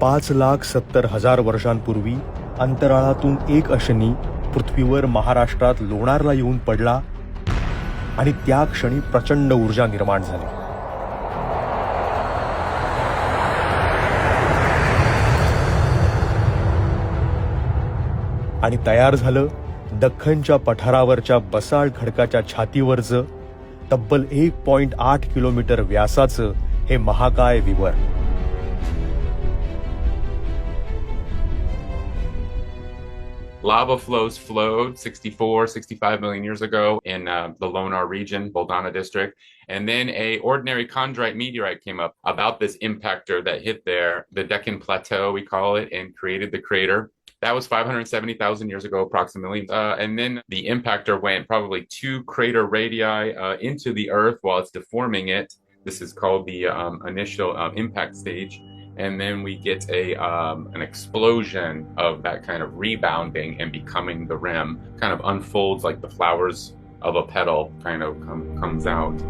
5,70,000 वर्षांपूर्वी अंतराळातून एक अशनी पृथ्वीवर महाराष्ट्रात लोणारला येऊन पडला आणि त्या क्षणी प्रचंड ऊर्जा निर्माण झाली. आणि तयार झालं दख्खनच्या पठारावरच्या बसाळ खडकाच्या छातीवरचं तब्बल 1.8 किलोमीटर व्यासाचं हे महाकाय विवर. Lava flows flowed 65 million years ago in the Lonar region, Buldana district. And then a ordinary chondrite meteorite came up about this impactor that hit there, the Deccan Plateau, we call it, and created the crater. That was 570,000 years ago, approximately. And then the impactor went probably 2 crater radii into the Earth while it's deforming it. This is called the initial impact stage. And then we get an explosion of that kind of rebounding and becoming the rim, kind of unfolds like the flowers of a petal kind of comes out.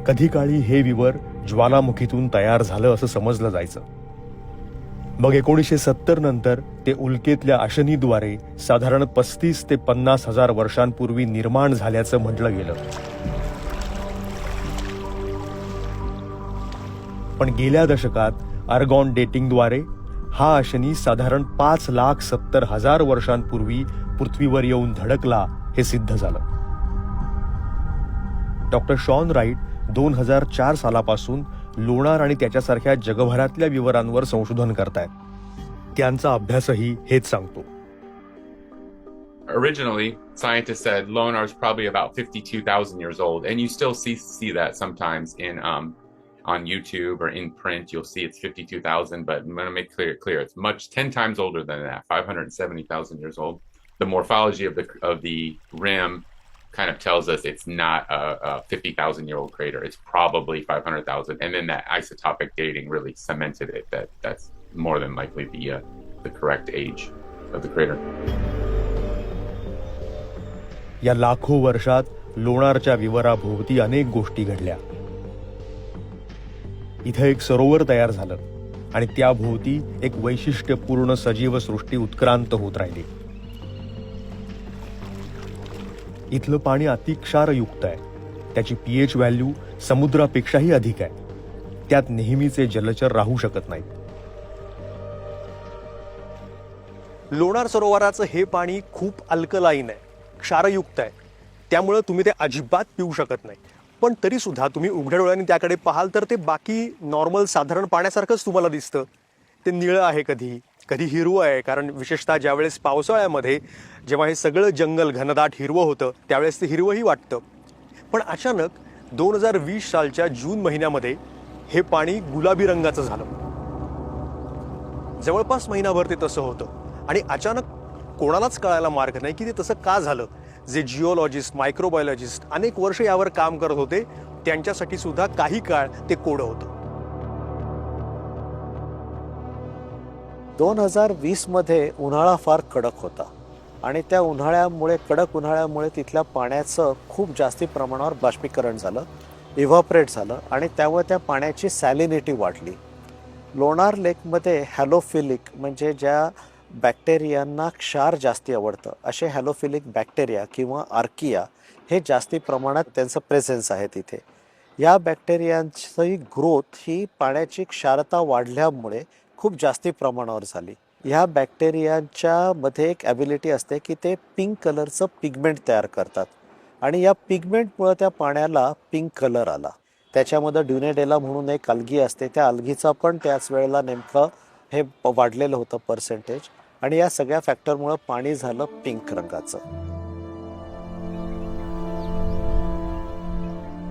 कधी काळी हे विवर ज्वालामुखीतून तयार झालं असं समजलं जायचं. मग 1970 नंतर ते उल्केतल्या अशनीद्वारे साधारण 35 ते 50 हजार वर्षांपूर्वी निर्माण झाल्याचं म्हटलं गेलं. पण गेल्या दशकात आर्गॉन डेटिंगद्वारे हा अशनी साधारण 5,70,000 वर्षांपूर्वी पृथ्वीवर येऊन धडकला हे सिद्ध झालं. डॉक्टर शॉन राईट 2004 सालापासून लोणार आणि त्याच्यासारख्या जगभरातल्या विवरांवर संशोधन करतायत. त्यांचा अभ्यासही हेच सांगतो. Originally, scientists said Lonar is probably about 52,000 years old, and you still see that sometimes in on YouTube or in print. You'll see it's 52,000, but I'm going to make clear it's 10 times older than that, 570,000 years old. The morphology of the rim kind of tells us it's not a 50,000-year-old crater. It's probably 500,000, and then that isotopic dating really cemented it that's more than likely the correct age of the crater. या लाखो वर्षात लोणारच्या विवराभोवती अनेक गोष्टी घडल्या. इथे एक सरोवर तयार झालं आणि त्याभोवती एक वैशिष्ट्यपूर्ण सजीव सृष्टी उत्क्रांत होत राहिली. इथलं पाणी अति क्षारयुक्त आहे. त्याची पीएच व्हॅल्यू समुद्रापेक्षाही अधिक आहे. त्यात नेहमीचे जलचर राहू शकत नाहीत. लोणार सरोवराचं हे पाणी खूप अल्कलाईन आहे, क्षारयुक्त आहे. त्यामुळे तुम्ही ते अजिबात पिऊ शकत नाही. पण तरी सुद्धा तुम्ही उघड्या डोळ्यांनी त्याकडे पाहाल तर ते बाकी नॉर्मल साधारण पाण्यासारखंच तुम्हाला दिसतं. ते निळं आहे, कधी कधी हिरवं आहे. कारण विशेषतः ज्यावेळेस पावसाळ्यामध्ये जेव्हा हे सगळं जंगल घनदाट हिरवं होतं त्यावेळेस ते हिरवंही वाटतं. पण अचानक 2020 सालच्या जून महिन्यामध्ये हे पाणी गुलाबी रंगाचं झालं. जवळपास महिनाभर ते तसं होतं आणि अचानक कोणालाच कळायला मार्ग नाही की ते तसं का झालं. जे जिओलॉजिस्ट, मायक्रोबायोलॉजिस्ट अनेक वर्ष यावर काम करत होते त्यांच्यासाठी सुद्धा काही काळ ते कोडं होतं. 2020 मध्ये उन्हाळा फार कडक होता आणि त्या कडक उन्हाळ्यामुळे तिथल्या पाण्याचं खूप जास्ती प्रमाणावर बाष्पीकरण झालं, इव्हॅपोरेट झालं आणि त्यामुळे त्या पाण्याची सॅलिनिटी वाढली. लोणार लेकमध्ये हॅलोफिलिक म्हणजे ज्या बॅक्टेरियांना क्षार जास्ती आवडतं असे हॅलोफिलिक बॅक्टेरिया किंवा आर्किया हे जास्ती प्रमाणात त्यांचं प्रेझेन्स आहे तिथे. या बॅक्टेरियांची ग्रोथ ही पाण्याची क्षारता वाढल्यामुळे खूप जास्ती प्रमाणावर झाली. ह्या बॅक्टेरियांच्या मध्ये एक ॲबिलिटी असते की ते पिंक कलरचं पिगमेंट तयार करतात आणि या पिगमेंटमुळे त्या पाण्याला पिंक कलर आला. त्याच्यामध्ये ड्युनेडेला म्हणून एक अल्गी असते, त्या अल्गीचा पण त्याच वेळेला नेमकं हे वाढलेलं होतं पर्सेंटेज आणि या सगळ्या फॅक्टरमुळे पाणी झालं पिंक रंगाचं.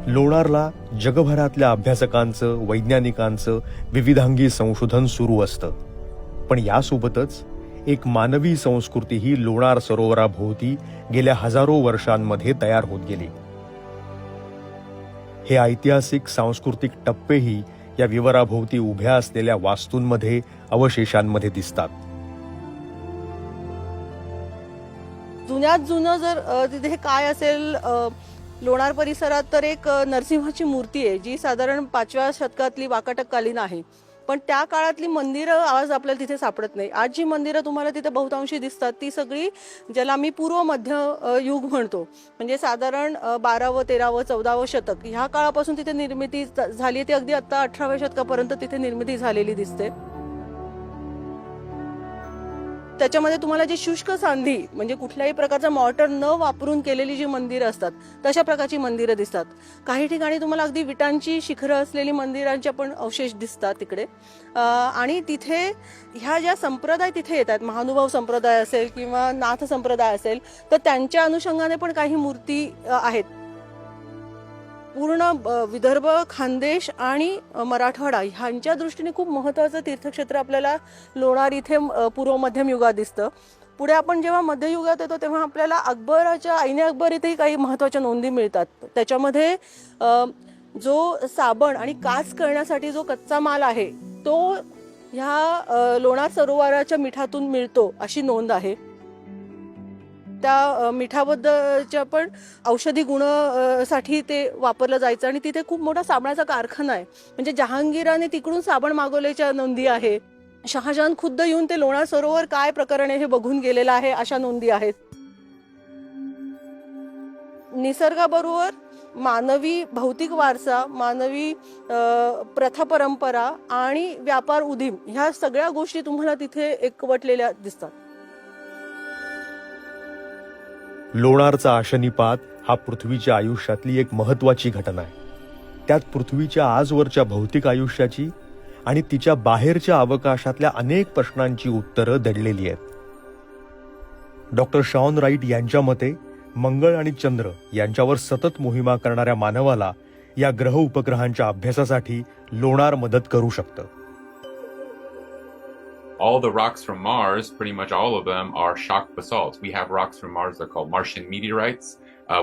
लोणारला जगभरातल्या अभ्यासकांचं, वैज्ञानिकांचं विविधांगी संशोधन सुरू असतं. पण यासोबतच एक मानवी संस्कृतीही लोणार सरोवराभोवती गेल्या हजारो वर्षांमध्ये तयार होत गेली. हे ऐतिहासिक सांस्कृतिक टप्पेही या विवराभोवती उभ्या असलेल्या वास्तूंमध्ये, अवशेषांमध्ये दिसतात. जुन्यात जुनं जर तिथे काय असेल लोणार परिसरात तर एक नरसिंहाची मूर्ती आहे जी साधारण 5व्या शतकातली वाकाटककालीन आहे. पण त्या काळातली मंदिरं आज आपल्याला तिथे सापडत नाही. आज जी मंदिरं तुम्हाला तिथे बहुतांशी दिसतात ती सगळी ज्याला आम्ही पूर्व मध्य युग म्हणतो, म्हणजे साधारण 12व 13व 14व शतक ह्या काळापासून तिथे निर्मिती झाली. ती अगदी आता 18व्या शतकापर्यंत तिथे निर्मिती झालेली दिसते. त्याच्यामध्ये तुम्हाला जी शुष्क सांधी म्हणजे कुठल्याही प्रकारचा मॉर्टर न वापरून केलेली जी मंदिरं असतात तशा प्रकारची मंदिरं दिसतात. काही ठिकाणी तुम्हाला अगदी विटांची शिखरं असलेली मंदिरांचे पण अवशेष दिसतात तिकडे. आणि तिथे ह्या ज्या संप्रदाय तिथे येतात, महानुभाव संप्रदाय असेल किंवा नाथ संप्रदाय असेल, तर त्यांच्या अनुषंगाने पण काही मूर्ती आहेत. पूर्ण विदर्भ, खानदेश आणि मराठवाडा ह्यांच्या दृष्टीने खूप महत्त्वाचं तीर्थक्षेत्र आपल्याला लोणार इथे पूर्व मध्यम युगात दिसतं. पुढे आपण जेव्हा मध्ययुगात येतो तेव्हा आपल्याला अकबराच्या ऐने अकबर इथेही काही महत्त्वाच्या नोंदी मिळतात. त्याच्यामध्ये जो साबण आणि काच करण्यासाठी जो कच्चा माल आहे तो ह्या लोणार सरोवराच्या मिठातून मिळतो अशी नोंद आहे. त्या मिठाबद्दलच्या पण औषधी गुणासाठी ते वापरलं जायचं आणि तिथे खूप मोठा साबणाचा कारखाना आहे. म्हणजे जहांगीराने तिकडून साबण मागवल्याच्या नोंदी आहे. शहाजहान खुद्द येऊन ते लोणार सरोवर काय प्रकरण आहे हे बघून गेलेलं आहे अशा नोंदी आहेत. निसर्गाबरोबर मानवी भौतिक वारसा, मानवी प्रथा परंपरा आणि व्यापार उदीम ह्या सगळ्या गोष्टी तुम्हाला तिथे एकवटलेल्या दिसतात. लोणारचा आशनिपात हा पृथ्वीच्या आयुष्यातली एक महत्वाची घटना आहे. त्यात पृथ्वीच्या आजवरच्या भौतिक आयुष्याची आणि तिच्या बाहेरच्या अवकाशातल्या अनेक प्रश्नांची उत्तरं दडलेली आहेत. डॉक्टर शॉन राईट यांच्या मते मंगळ आणि चंद्र यांच्यावर सतत मोहिमा करणाऱ्या मानवाला या ग्रह उपग्रहांच्या अभ्यासासाठी लोणार मदत करू शकतं. All the rocks from Mars, pretty much all of them, are shock basalts. We have rocks from Mars, they're called Martian meteorites.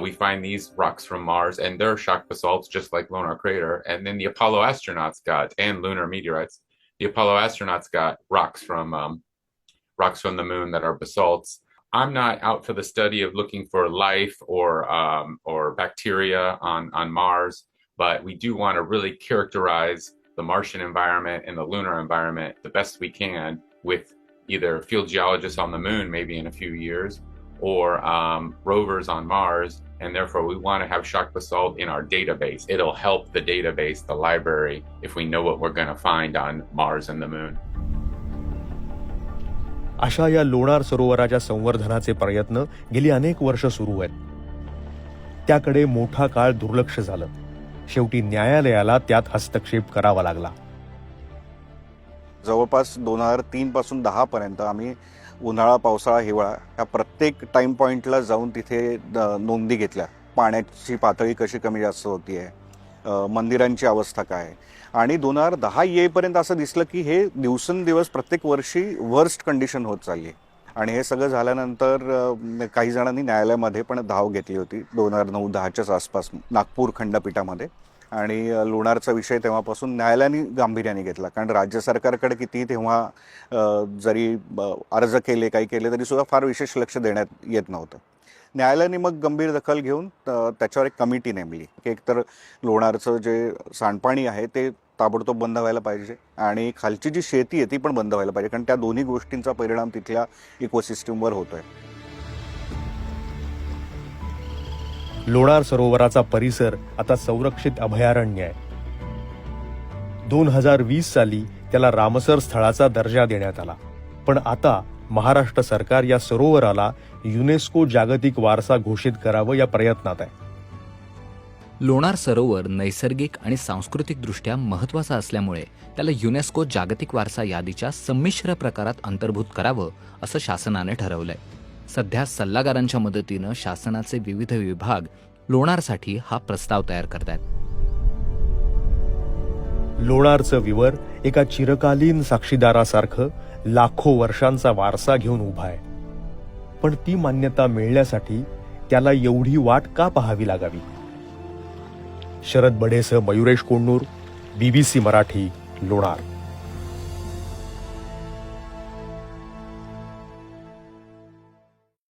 We find these rocks from Mars, and they're shock basalts just like Lunar Crater. And then the Apollo astronauts got, and lunar meteorites, the Apollo astronauts got rocks from the moon that are basalts. I'm not out for the study of looking for life or bacteria on Mars, but we do want to really characterize the Martian environment and the lunar environment the best we can with either field geologists on the moon maybe in a few years or rovers on Mars, and therefore we want to have shock basalt in our database. It'll help the database, the library, if we know what we're going to find on Mars and the moon. अशा या लोणार सरोवराच्या संवर्धनाचे प्रयत्न गेली अनेक वर्ष सुरू आहेत. त्याकडे मोठा काळ दुर्लक्ष झालं. शेवटी न्यायालयाला त्यात हस्तक्षेप करावा लागला. जवळपास 2003 पासून 10 पर्यंत आम्ही उन्हाळा, पावसाळा, हिवाळा या प्रत्येक टाइम पॉइंटला जाऊन तिथे नोंदी घेतल्या. पाण्याची पातळी कशी कमी जास्त होतीये, मंदिरांची अवस्था काय. आणि 2010 येईपर्यंत असं दिसलं की हे दिवसेंदिवस प्रत्येक वर्षी वर्स्ट कंडिशन होत चालली. आणि हे सगळं झाल्यानंतर काही जणांनी न्यायालयामध्ये पण धाव घेतली होती 2009-10च्याच आसपास नागपूर खंडपीठामध्ये. आणि लोणारचा विषय तेव्हापासून न्यायालयाने गांभीर्याने घेतला. कारण राज्य सरकारकडे किती तेव्हा जरी अर्ज केले काही केले तरी सुद्धा फार विशेष लक्ष देण्यात येत नव्हतं. न्यायालयाने मग गंभीर दखल घेऊन त्याच्यावर एक कमिटी नेमली की एकतर लोणारचं जे सांडपाणी आहे ते ताबडतोब बंद व्हायला पाहिजे आणि खालची जी शेती आहे ती पण बंद व्हायला पाहिजे, कारण त्या दोन्ही गोष्टींचा परिणाम तिथल्या इकोसिस्टमवर होतोय. लोणार सरोवराचा परिसर आता संरक्षित अभयारण्य आहे. 2020 साली त्याला रामसर स्थळाचा दर्जा देण्यात आला. पण आता महाराष्ट्र सरकार या सरोवराला युनेस्को जागतिक वारसा घोषित करावं या प्रयत्नात आहे. लोणार सरोवर नैसर्गिक आणि सांस्कृतिक दृष्ट्या महत्त्वाचा असल्यामुळे त्याला युनेस्को जागतिक वारसा यादीच्या संमिश्र प्रकारात अंतर्भूत करावं असं शासनाने ठरवलंय. सध्या सल्लागारांच्या मदतीनं शासनाचे विविध विभाग लोणारसाठी हा प्रस्ताव तयार करतायत. लोणारचं विवर एका चिरकालीन साक्षीदारासारखं लाखो वर्षांचा वारसा घेऊन उभा आहे. पण ती मान्यता मिळण्यासाठी त्याला एवढी वाट का पाहावी लागावी? शरद बढेसह मयुरेश कोण्णूर, BBC मराठी, लोणार.